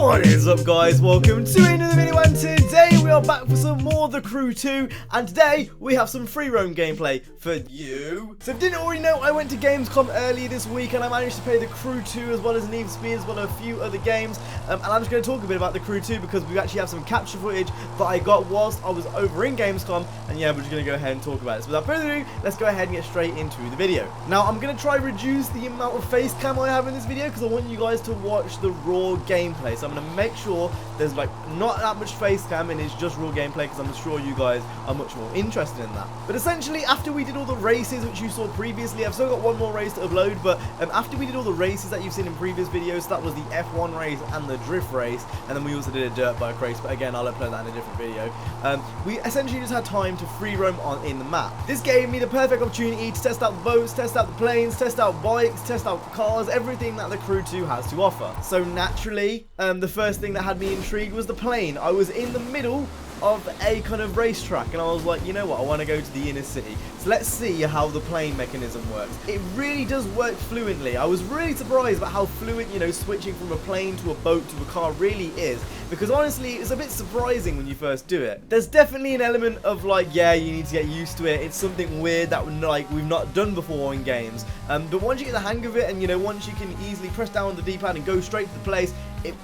What is up, guys? Welcome to another video, and today we are back for some more The Crew 2, and today we have some Freeroam gameplay for you. So if you didn't already know, I went to Gamescom earlier this week and I managed to play The Crew 2 as well as Need for Speed as well as a few other games, and I'm just going to talk a bit about The Crew 2 because we actually have some capture footage that I got whilst I was over in Gamescom, and yeah, we're just going to go ahead and talk about it. So without further ado, let's go ahead and get straight into the video. Now, I'm going to try to reduce the amount of face cam I have in this video because I want you guys to watch the raw gameplay. So I'm going to make sure there's like not that much face cam and it's just raw gameplay because I'm sure you guys are much more interested in that. But essentially, after we did all the races which you saw previously, I've still got one more race to upload, but after we did all the races that you've seen in previous videos, that was the F1 race and the drift race, and then we also did a dirt bike race, but again, I'll upload that in a different video. We essentially just had time to free roam in the map. This gave me the perfect opportunity to test out the boats, test out the planes, test out bikes, test out cars, everything that the Crew 2 has to offer. So naturally, the first thing that had me intrigued was the plane. I was in the middle of a kind of racetrack and I was like, you know what, I want to go to the inner city, so let's see how the plane mechanism works. It really does work fluently. I was really surprised about how fluent, you know, switching from a plane to a boat to a car really is, because honestly it's a bit surprising when you first do it. There's definitely an element of like, yeah, you need to get used to it, it's something weird that we've not done before in games, but once you get the hang of it, and you know, once you can easily press down on the D-pad and go straight to the place,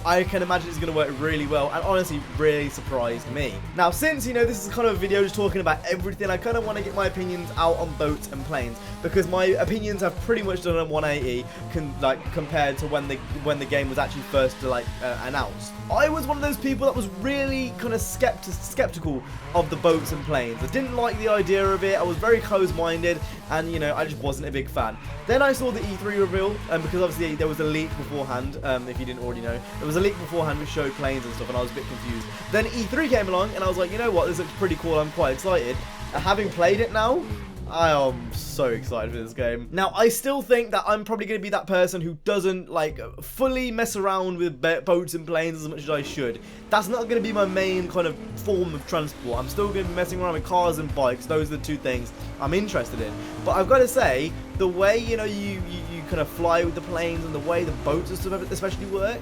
I can imagine it's going to work really well, and honestly really surprised me. Now, since, you know, this is kind of a video just talking about everything, I kind of want to get my opinions out on boats and planes, because my opinions have pretty much done a 180 compared to when the game was actually first announced. I was one of those people that was really kind of skeptical of the boats and planes. I didn't like the idea of it. I was very close-minded, and you know, I just wasn't a big fan. Then I saw the E3 reveal, because obviously there was a leak beforehand, if you didn't already know. There was a leak beforehand which showed planes and stuff, and I was a bit confused. Then E3 came along, and I was like, you know what, this looks pretty cool, I'm quite excited. Having played it now, I am so excited for this game. Now, I still think that I'm probably going to be that person who doesn't, like, fully mess around with boats and planes as much as I should. That's not going to be my main kind of form of transport. I'm still going to be messing around with cars and bikes. Those are the two things I'm interested in. But I've got to say, the way, you know, you kind of fly with the planes and the way the boats and stuff especially work,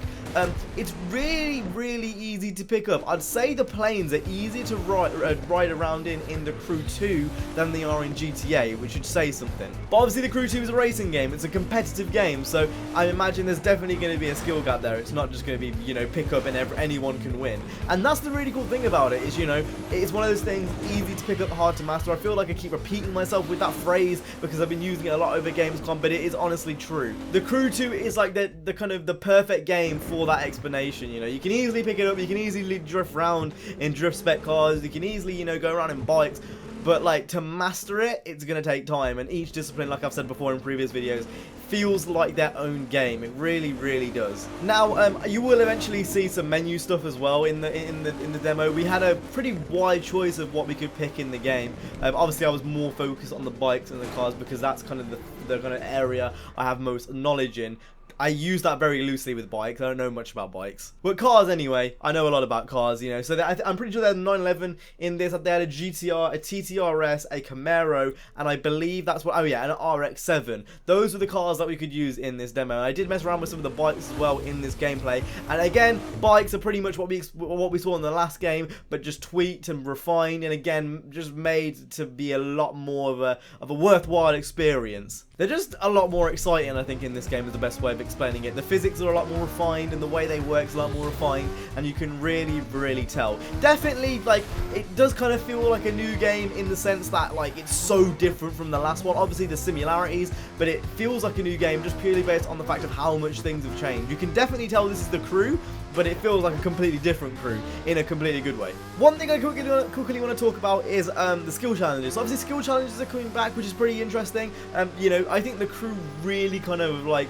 it's really, really easy to pick up. I'd say the planes are easier to ride around in the Crew 2 than they are in GTA, which should say something. But obviously the Crew 2 is a racing game, it's a competitive game, so I imagine there's definitely going to be a skill gap there. It's not just going to be, you know, pick up and anyone can win. And that's the really cool thing about it, is, you know, it's one of those things, easy to pick up, hard to master. I feel like I keep repeating myself with that phrase because I've been using it a lot over Gamescom, but it is honestly true. The Crew 2 is like the kind of the perfect game for that explanation. You know, you can easily pick it up, you can easily drift around in drift spec cars, you can easily, you know, go around in bikes, but like to master it, it's going to take time, and each discipline, like I've said before in previous videos, feels like their own game. It really, really does. Now, you will eventually see some menu stuff as well in the demo. We had a pretty wide choice of what we could pick in the game. Obviously, I was more focused on the bikes and the cars because that's kind of the kind of area I have most knowledge in. I use that very loosely with bikes. I don't know much about bikes. But cars, anyway, I know a lot about cars, you know. So I'm pretty sure they had a 911 in this. They had a GTR, a TTRS, a Camaro, and I believe that's what, oh yeah, an RX-7. Those were the cars that we could use in this demo. I did mess around with some of the bikes as well in this gameplay. And again, bikes are pretty much what we saw in the last game, but just tweaked and refined, and again, just made to be a lot more of a worthwhile experience. They're just a lot more exciting, I think, in this game is the best way of explaining it. The physics are a lot more refined, and the way they work is a lot more refined, and you can really, really tell. Definitely, like, it does kind of feel like a new game in the sense that, like, it's so different from the last one. Obviously, there's similarities, but it feels like a new game just purely based on the fact of how much things have changed. You can definitely tell this is the Crew, but it feels like a completely different Crew in a completely good way. One thing I quickly want to talk about is the skill challenges. So obviously, skill challenges are coming back, which is pretty interesting. You know, I think the Crew really kind of like,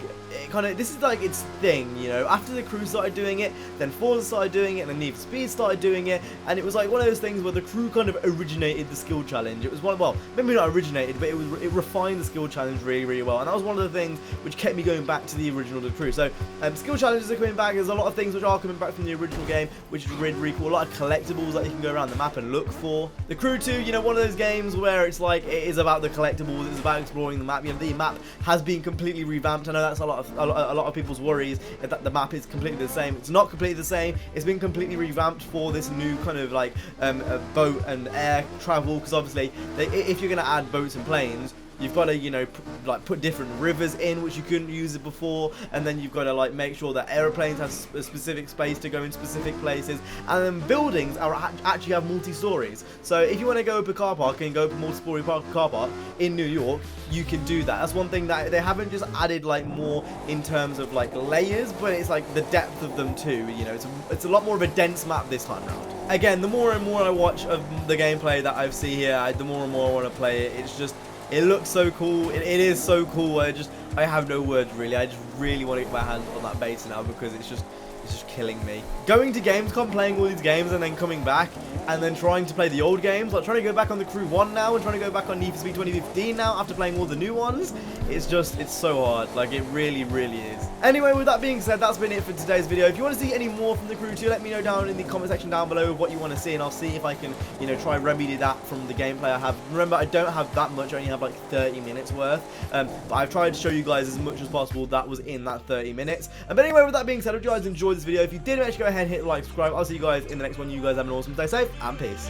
this is like its thing, you know. After the Crew started doing it, then Forza started doing it, and then Need for Speed started doing it, and it was like one of those things where the Crew kind of originated the skill challenge. It was one, well, maybe not originated, but it refined the skill challenge really, really well, and that was one of the things which kept me going back to the original The Crew. So skill challenges are coming back. There's a lot of things which are are coming back from the original game, which is really, really cool. A lot of collectibles that you can go around the map and look for. The Crew 2, you know, one of those games where it's like, it is about the collectibles, it's about exploring the map. You know, the map has been completely revamped. I know that's a lot of people's worries, that the map is completely the same. It's not completely the same. It's been completely revamped for this new kind of like boat and air travel, because obviously if you're going to add boats and planes, you've got to, you know, like put different rivers in, which you couldn't use it before, and then you've got to like make sure that aeroplanes have a specific space to go in specific places, and then buildings actually have multi-stories. So if you want to go up a car park and go up a multi-story car park in New York, you can do that. That's one thing that they haven't just added like more in terms of like layers, but it's like the depth of them too. You know, it's a lot more of a dense map this time around. Again, the more and more I watch of the gameplay that I see here, the more and more I want to play it. It's just, it looks so cool. It is so cool. I have no words really. I just really want to get my hands on that base now, because it's just killing me. Going to Gamescom, playing all these games, and then coming back and then trying to play the old games, like trying to go back on the Crew 1 now and trying to go back on Need for Speed 2015 now after playing all the new ones. It's so hard. Like, it really, really is. Anyway, with that being said, that's been it for today's video. If you want to see any more from the Crew 2, let me know down in the comment section down below what you want to see, and I'll see if I can, you know, try remedy that from the gameplay I have. Remember, I don't have that much. I only have like 30 minutes worth. But I've tried to show you guys as much as possible that was in that 30 minutes. But anyway, with that being said, I hope you guys enjoyed this video. If you did, make sure to go ahead and hit the like, subscribe. I'll see you guys in the next one. You guys have an awesome day. Safe and peace.